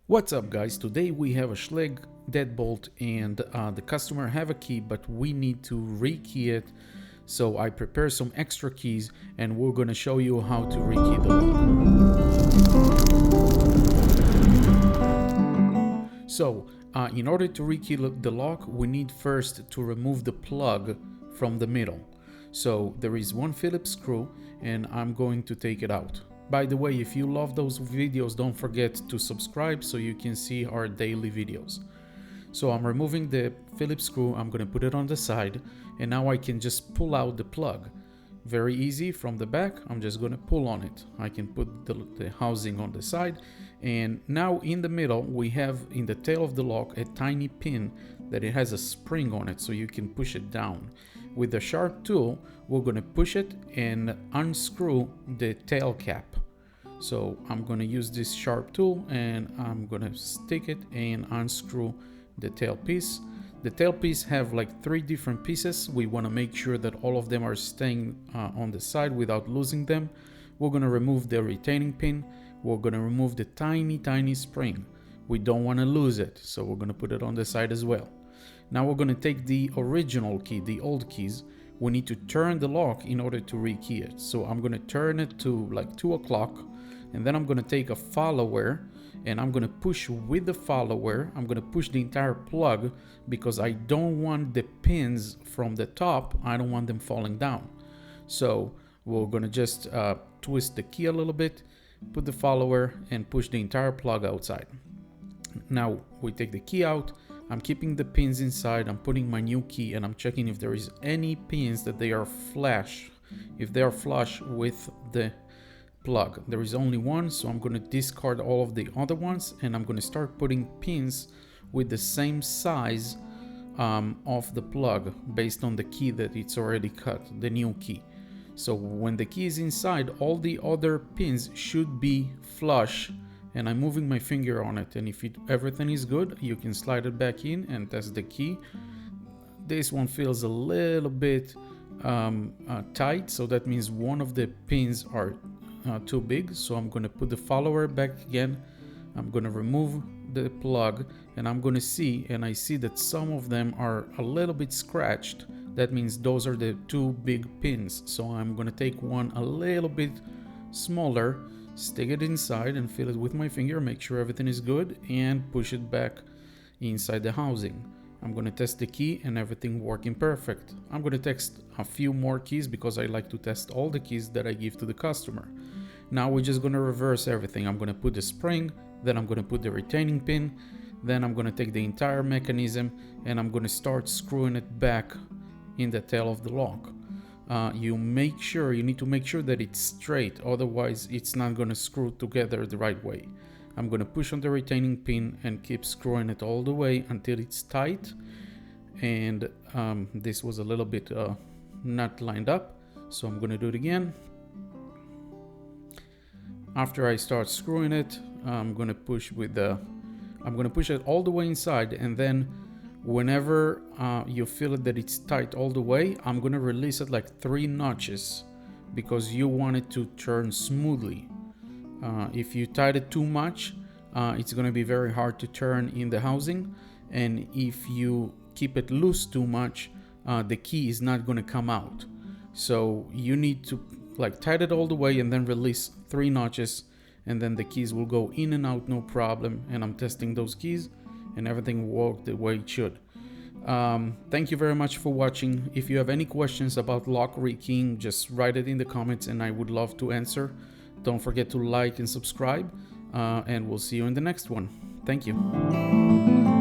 What's up guys, today we have a Schlage Deadbolt and the customer have a key but we need to rekey it. So I prepare some extra keys and we're going to show you how to rekey the lock. So in order to rekey the lock, we need first to remove the plug from the middle. So there is one Phillips screw and I'm going to take it out. By the way, if you love those videos, don't forget to subscribe so you can see our daily videos. So I'm removing the Phillips screw, I'm going to put it on the side, and now I can just pull out the plug. Very easy from the back, I'm just going to pull on it. I can put the housing on the side, and now in the middle we have in the tail of the lock a tiny pin that it has a spring on it so you can push it down. With the sharp tool, we're going to push it and unscrew the tail cap. So I'm going to use this sharp tool and I'm going to stick it and unscrew the tail piece. The tail piece have like 3 different pieces. We want to make sure that all of them are staying on the side without losing them. We're going to remove the retaining pin. We're going to remove the tiny spring. We don't want to lose it, so we're going to put it on the side as well. Now we're going to take the original key, the old keys. We need to turn the lock in order to rekey it. So I'm going to turn it to like 2 o'clock, and then I'm going to take a follower and I'm going to push with the follower. I'm going to push the entire plug because I don't want the pins from the top. I don't want them falling down. So we're going to just twist the key a little bit, put the follower and push the entire plug outside. Now we take the key out. I'm keeping the pins inside, I'm putting my new key and I'm checking if there is any pins that they are flush, if they are flush with the plug. There is only one, so I'm going to discard all of the other ones and I'm going to start putting pins with the same size of the plug based on the key that it's already cut, the new key. So when the key is inside, all the other pins should be flush. And I'm moving my finger on it, and if everything is good, you can slide it back in and test the key. This one feels a little bit tight, so that means one of the pins are too big. So I'm going to put the follower back again. I'm going to remove the plug and I'm going to see, and I see that some of them are a little bit scratched. That means those are the 2 big pins. So I'm going to take one a little bit smaller, stick it inside and feel it with my finger, make sure everything is good, and push it back inside the housing. I'm going to test the key and everything working perfect. I'm going to test a few more keys because I like to test all the keys that I give to the customer. Now we're just going to reverse everything. I'm going to put the spring, then I'm going to put the retaining pin, then I'm going to take the entire mechanism and I'm going to start screwing it back in the tail of the lock. You need to make sure that it's straight, otherwise it's not going to screw together the right way. I'm going to push on the retaining pin and keep screwing it all the way until it's tight. And this was a little bit not lined up, so I'm going to do it again. After I start screwing it, I'm going to push it all the way inside, and then whenever you feel that it's tight all the way, I'm going to release it like 3 notches because you want it to turn smoothly. If you tight it too much, it's going to be very hard to turn in the housing, and if you keep it loose too much, the key is not going to come out. So you need to like tight it all the way and then release 3 notches, and then the keys will go in and out no problem. And I'm testing those keys and everything worked the way it should. Thank you very much for watching. If you have any questions about lock rekeying, just write it in the comments and I would love to answer. Don't forget to like and subscribe, and we'll see you in the next one. Thank you.